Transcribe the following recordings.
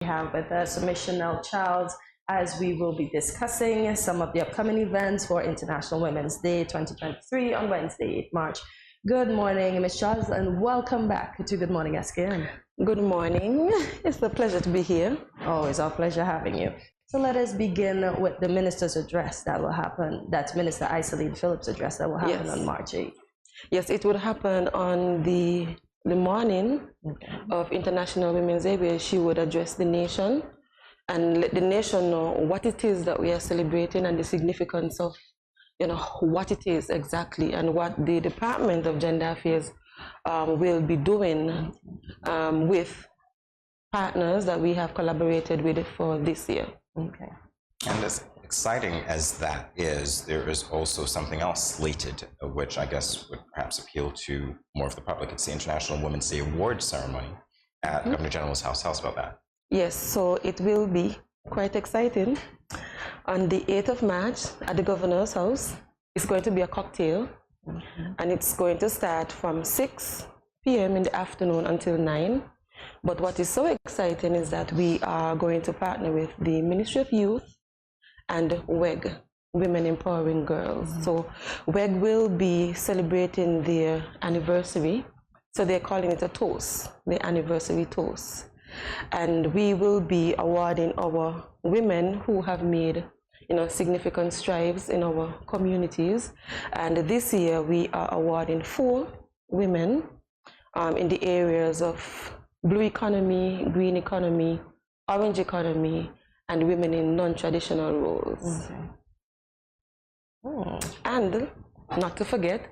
We have with us Ms. Shinnel Charles, as we will be discussing some of the upcoming events for International Women's Day 2023 on Wednesday, 8 March. Good morning, Ms. Charles, and welcome back to Good Morning SKN. Good morning. It's a pleasure to be here. Always our pleasure having you. So let us begin with the minister's address that will happen. That's Minister Iseline Phillips' address that will happen on March 8th. Yes, it would happen on the morning of International Women's Day, where she would address the nation and let the nation know what it is that we are celebrating and the significance of, what it is exactly and what the Department of Gender Affairs will be doing with partners that we have collaborated with for this year. Okay. And as exciting as that is, there is also something else slated, which I guess would perhaps appeal to more of the public. It's the International Women's Day Award ceremony at Governor General's house. Tell us about that. Yes, so it will be quite exciting. On the 8th of March at the Governor's house, it's going to be a cocktail, and it's going to start from 6 p.m. in the afternoon until 9. But what is so exciting is that we are going to partner with the Ministry of Youth and WEG, Women Empowering Girls. So WEG will be celebrating their anniversary. So they're calling it a toast, the anniversary toast. And we will be awarding our women who have made significant strides in our communities. And this year we are awarding 4 women in the areas of blue economy, green economy, orange economy, and women in non-traditional roles. And not to forget,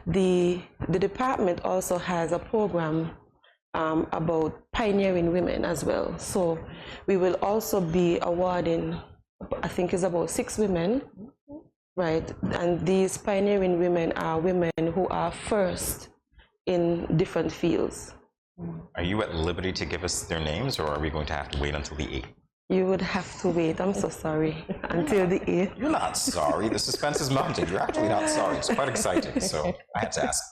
the department also has a program about pioneering women as well. So we will also be awarding, I think it's about 6 women, right? And these pioneering women are women who are first in different fields. Are you at liberty to give us their names, or are we going to have to wait until the 8th? You would have to wait, I'm so sorry, until the 8th. You're not sorry. The suspense is mounted. You're actually not sorry. It's quite exciting, so I had to ask.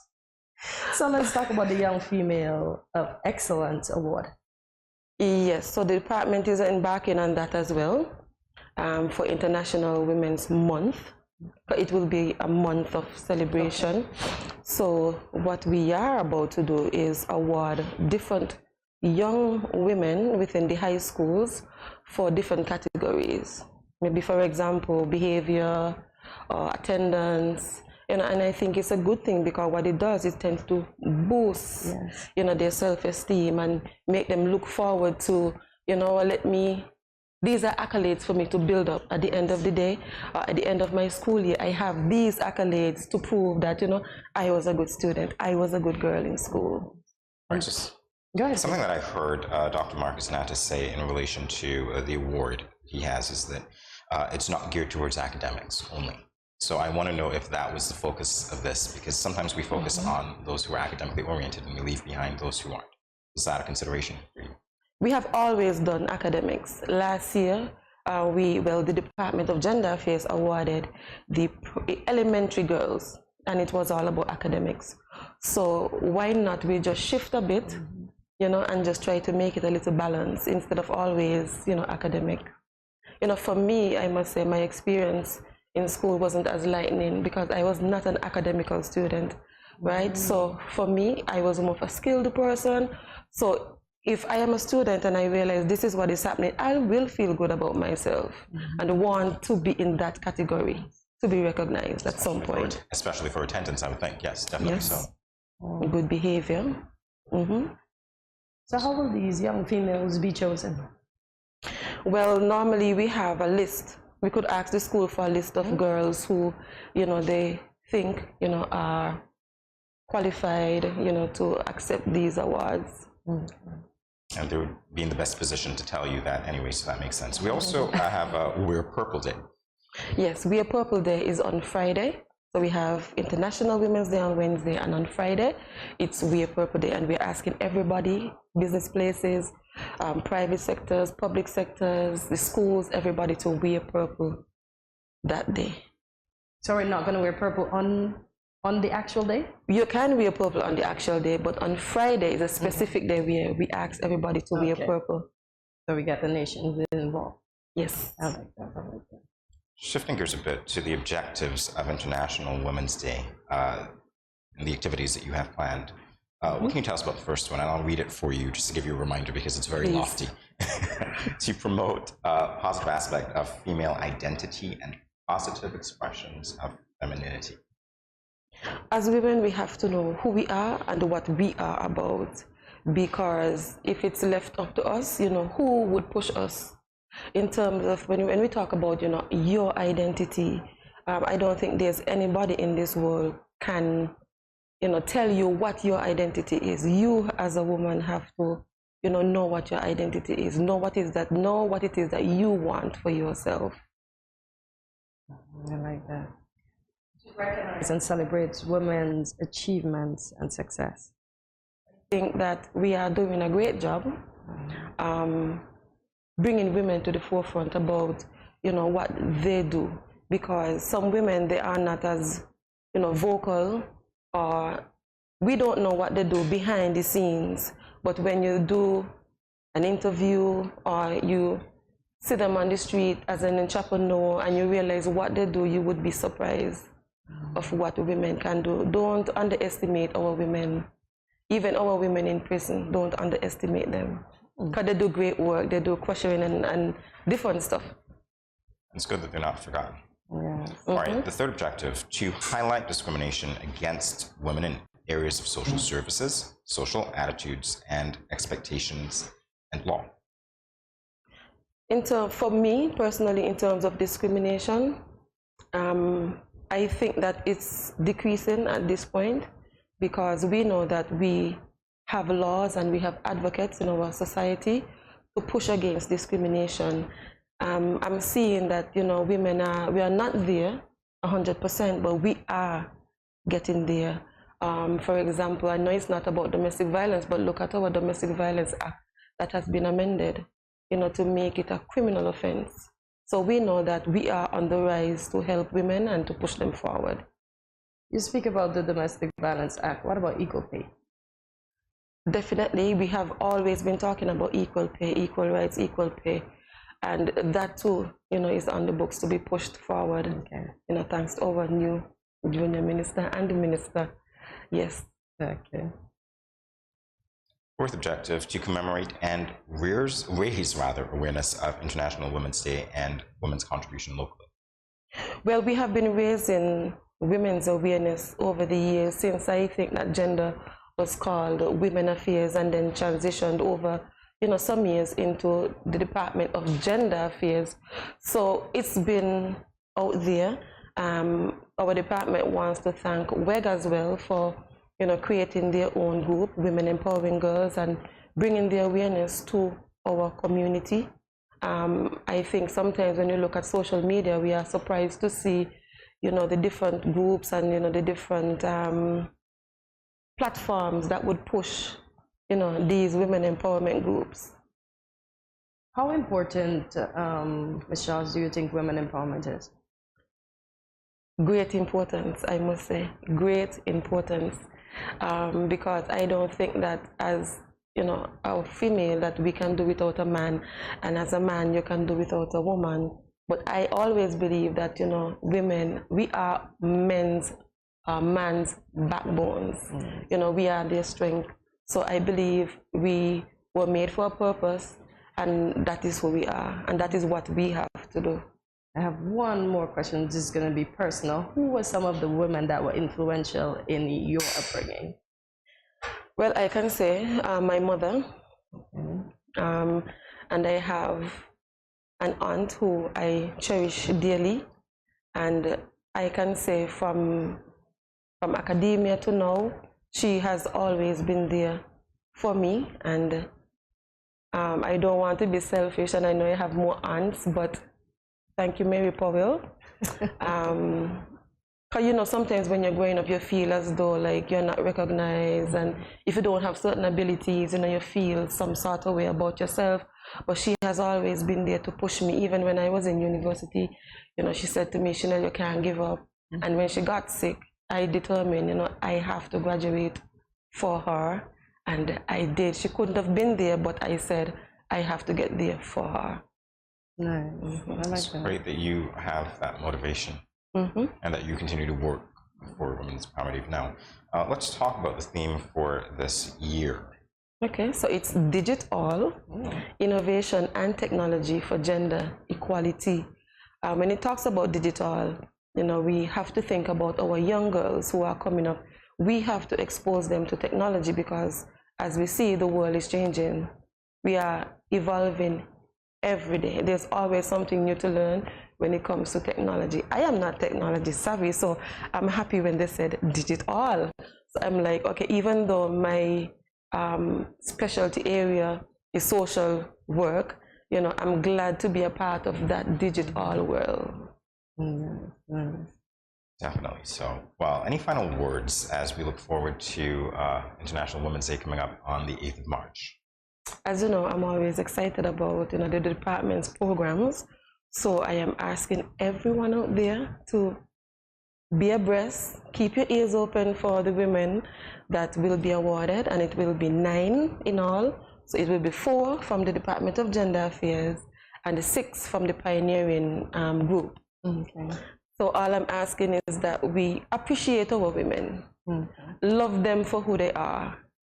So let's talk about the Young Female of Excellence Award. Yes, so the department is embarking on that as well for International Women's Month. But it will be a month of celebration. So what we are about to do is award different young women within the high schools for different categories. Maybe, for example, behavior or attendance. And I think it's a good thing, because what it does, it tends to boost their self-esteem and make them look forward to, these are accolades for me to build up at the end of the day. At the end of my school year, I have these accolades to prove that, I was a good student. I was a good girl in school. Marcus, Go ahead. something that I've heard Dr. Marcus Natta say in relation to the award he has is that it's not geared towards academics only. So I want to know if that was the focus of this, because sometimes we focus on those who are academically oriented and we leave behind those who aren't. Is that a consideration for you? We have always done academics. Last year, the Department of Gender Affairs awarded the elementary girls, and it was all about academics. So why not we just shift a bit, and just try to make it a little balanced instead of always, academic. For me, I must say my experience in school wasn't as lightning, because I was not an academical student, right? So for me, I was more of a skilled person. So if I am a student and I realize this is what is happening, I will feel good about myself and want to be in that category, to be recognized at some point. Especially for attendance, I would think. Yes, definitely so. Good behavior. So how will these young females be chosen? Well, normally we have a list. We could ask the school for a list of girls who, they think, are qualified, to accept these awards. And they would be in the best position to tell you that anyway, so that makes sense. We also have Wear Purple Day. Yes, Wear Purple Day is on Friday. So we have International Women's Day on Wednesday, and on Friday, it's Wear Purple Day. And we're asking everybody, business places, private sectors, public sectors, the schools, everybody to wear purple that day. So we're not going to wear purple on the actual day? You can wear purple on the actual day, but on Friday is a specific day where we ask everybody to wear purple. So we get the nations involved. Yes. I like that. I like that. Shifting gears a bit to the objectives of International Women's Day and the activities that you have planned. What can you tell us about the first one? And I'll read it for you just to give you a reminder because it's very lofty. To promote a positive aspect of female identity and positive expressions of femininity. As women, we have to know who we are and what we are about, because if it's left up to us, who would push us in terms of when we talk about, your identity. I don't think there's anybody in this world can, tell you what your identity is. You as a woman have to, know what your identity is, know what it is that you want for yourself. I like that. To recognize and celebrate women's achievements and success. I think that we are doing a great job bringing women to the forefront about, what they do, because some women, they are not as, vocal, or we don't know what they do behind the scenes. But when you do an interview or you see them on the street as an entrepreneur and you realize what they do, you would be surprised of what women can do. Don't underestimate our women. Even our women in prison, don't underestimate them. Because they do great work, they do questioning and different stuff. It's good that they're not forgotten. Yeah. All right, the third objective, to highlight discrimination against women in areas of social services, social attitudes, and expectations, and law. For me, personally, in terms of discrimination, I think that it's decreasing at this point, because we know that we have laws and we have advocates in our society to push against discrimination. I'm seeing that, we are not there 100%, but we are getting there. For example, I know it's not about domestic violence, but look at our Domestic Violence Act that has been amended, to make it a criminal offense. So we know that we are on the rise to help women and to push them forward. You speak about the Domestic Violence Act. What about equal pay? Definitely, we have always been talking about equal pay, equal rights, equal pay. And that too, is on the books to be pushed forward. Okay. Thanks to our new junior minister and the minister. Yes. Okay. Fourth objective, to commemorate and raise awareness of International Women's Day and women's contribution locally. Well, we have been raising women's awareness over the years since I think that gender was called Women Affairs and then transitioned over, some years into the Department of Gender Affairs. So it's been out there. Our department wants to thank WEG as well for, creating their own group, Women Empowering Girls, and bringing the awareness to our community. I think sometimes when you look at social media, we are surprised to see, the different groups and, the different platforms that would push, these women empowerment groups. How important, Ms. Charles, do you think women empowerment is? Great importance, I must say. Great importance. Because I don't think that as, a female that we can do without a man, and as a man you can do without a woman. But I always believe that, women, we are man's backbones. We are their strength. So I believe we were made for a purpose, and that is who we are, and that is what we have to do. I have one more question. This is going to be personal. Who were some of the women that were influential in your upbringing? Well, I can say my mother, and I have an aunt who I cherish dearly, and I can say from academia to now, she has always been there for me. And I don't want to be selfish, and I know I have more aunts, but thank you, Mary Powell. Because sometimes when you're growing up, you feel as though like you're not recognized, and if you don't have certain abilities, you feel some sort of way about yourself. But she has always been there to push me. Even when I was in university, she said to me, Shinnel, you can't give up. And when she got sick, I determined, I have to graduate for her, and I did. She couldn't have been there, but I said, I have to get there for her. Nice. I like It's that. great that you have that motivation and that you continue to work for women's empowerment even now. Let's talk about the theme for this year. Okay, so it's Digital, Innovation and Technology for Gender Equality. When it talks about digital, you know, we have to think about our young girls who are coming up. We have to expose them to technology because as we see, the world is changing. We are evolving every day. There's always something new to learn when it comes to technology. I am not technology savvy, so I'm happy when they said digital. So I'm like, okay, even though my specialty area is social work, you know, I'm glad to be a part of that digital world. Definitely. So, well, any final words as we look forward to International Women's Day coming up on the 8th of March? As you know, I'm always excited about, you know, the department's programs. So I am asking everyone out there to be abreast, keep your ears open for the women that will be awarded, and it will be 9 in all. So it will be 4 from the Department of Gender Affairs and the 6 from the pioneering group. Okay. So all I'm asking is that we appreciate our women, love them for who they are.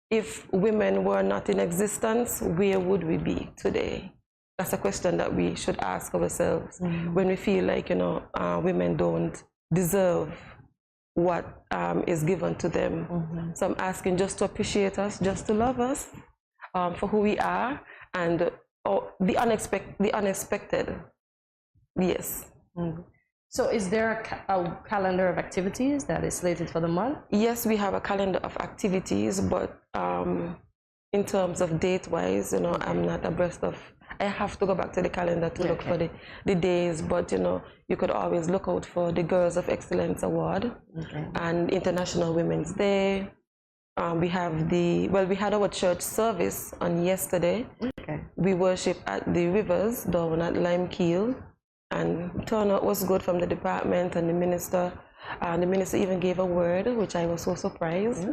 If women were not in existence, where would we be today? That's a question that we should ask ourselves when we feel like, you know, women don't deserve what is given to them. So I'm asking just to appreciate us, just to love us for who we are, and the unexpected. Yes. So is there a calendar of activities that is slated for the month? Yes, we have a calendar of activities, but in terms of date-wise, you know, I'm not abreast of. I have to go back to the calendar to look for the days, but you know, you could always look out for the Girls of Excellence Award and International Women's Day. We have we had our church service on yesterday. We worshiped at the rivers down at Lime Keel, and turnout was good from the department and the minister. The minister even gave a word, which I was so surprised.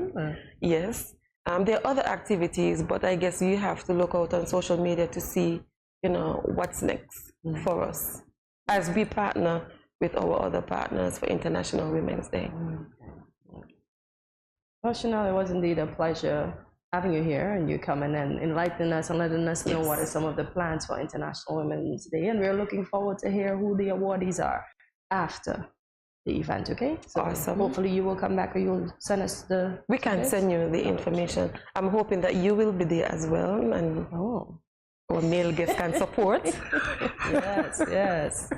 Yes. There are other activities, but I guess you have to look out on social media to see, you know, what's next for us as we partner with our other partners for International Women's Day. Well, Shinnel, it was indeed a pleasure having you here and you coming and enlightening us and letting us know what are some of the plans for International Women's Day. And we're looking forward to hear who the awardees are after the event, okay? So awesome. Hopefully you will come back or you'll send us the... We can send you the information. I'm hoping that you will be there as well, and our male guests can support. Yes.